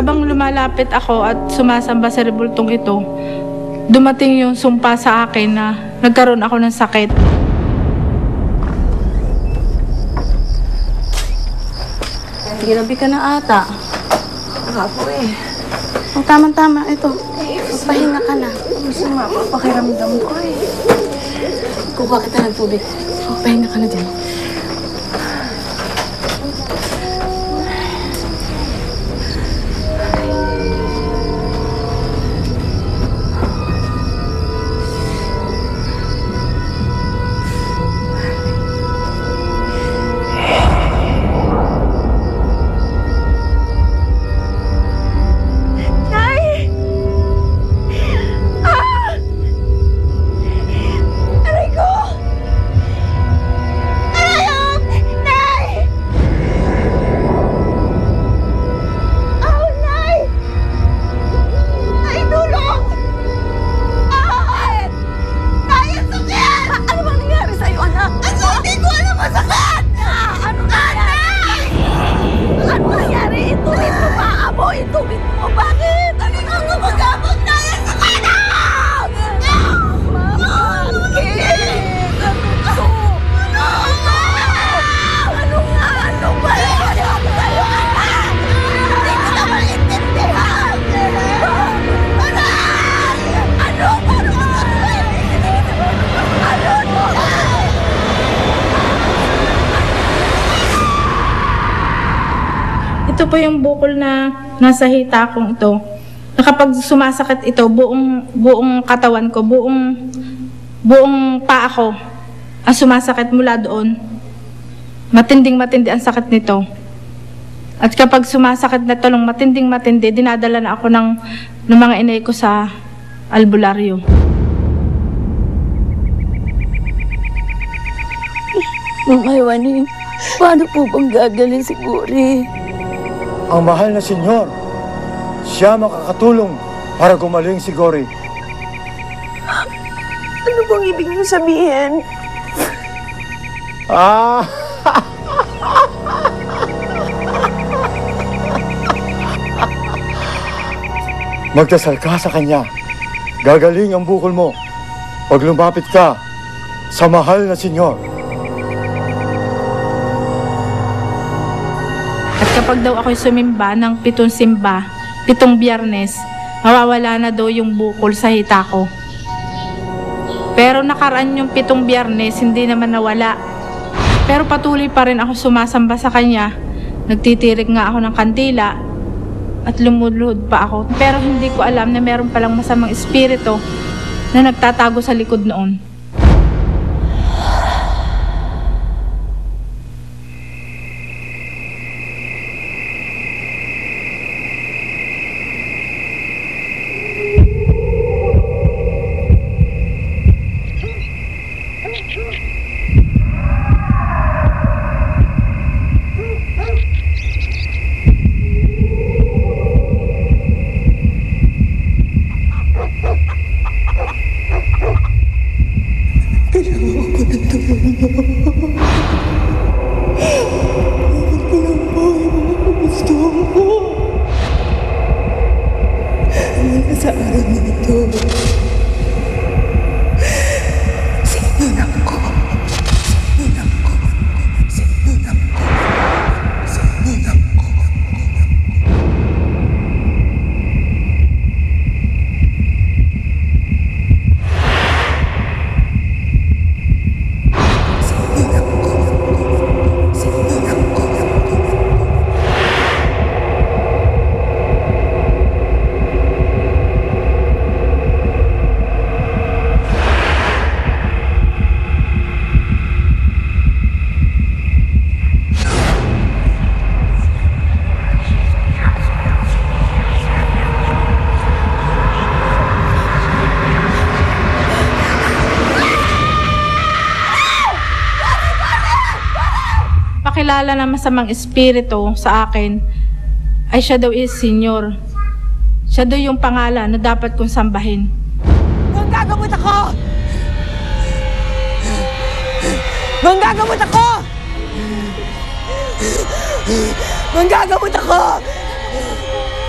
Habang lumalapit ako at sumasamba sa rebultong ito, dumating yung sumpa sa akin na nagkaroon ako ng sakit. Ginabi ka na ata. Ako eh. O, tama-tama. Ito. Magpahinga ka na. Masama pa pakiramdam ko eh. Kuha kita ng tubig. Magpahinga ka na dyan. Ito po yung bukol na nasa hita kong ito. Na kapag sumasakit ito, buong katawan ko, buong paa ko ang sumasakit mula doon. Matindi ang sakit nito. At kapag sumasakit na ito ng matindi, dinadala na ako ng mga inay ko sa albularyo. Mga Iwaning, paano po bang gagaling si Guri? Ang mahal na senyor, siya makakatulong para gumaling si Gori. Ano bang ibig niyo sabihin? Ah! Magdasal ka sa kanya. Gagaling ang bukol mo. Pag lumapit ka sa mahal na senyor. At kapag daw ako'y sumimba ng 7 simba, 7 biyernes, mawawala na daw yung bukol sa hita ko. Pero nakaraan yung 7 biyernes, hindi naman nawala. Pero patuloy pa rin ako sumasamba sa kanya. Nagtitirik nga ako ng kandila at lumuluhod pa ako. Pero hindi ko alam na meron palang masamang espiritu na nagtatago sa likod noon. Sa araw na ito, sinunan ko. Pakilala na masamang espiritu sa akin ay siya daw is senyor. Siya daw yung pangalan na dapat kong sambahin. Manggagamot ako! Manggagamot ako! Manggagamot ako!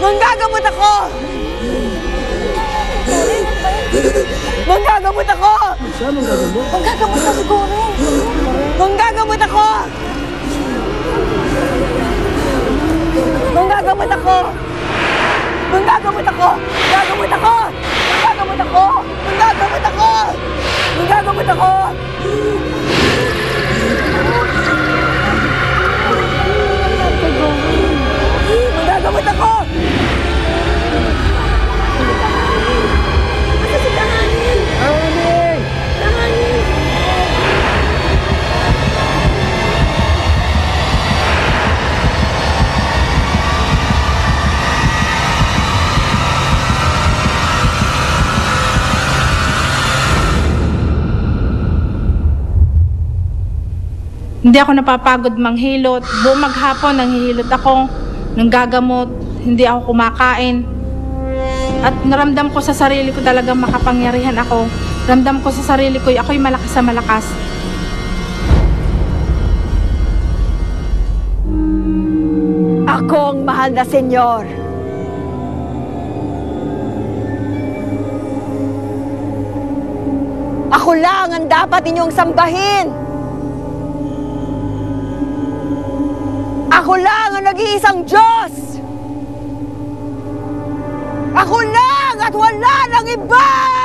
Manggagamot ako! Manggagamot ako! Manggagamot ka siguro! Manggagamot ako! Manggagamot ako! Manggagamot ako! Manggagamot ako! Manggagamot ako! Manggagamot ako! Manggagamot ako! Manggagamot ako! Asa si Dahanin? Dahanin! Dahanin! Hindi ako napapagod manghilot. Buong maghapon nanghihilot ako, nanggagamot, hindi ako kumakain. At naramdam ko sa sarili ko talagang makapangyarihan ako. Ramdam ko sa sarili ko, ako'y malakas sa malakas. Ako ang mahal na senyor. Ako lang ang dapat inyong sambahin. Ako lang ang nag-iisang Diyos! Ako lang at wala nang iba!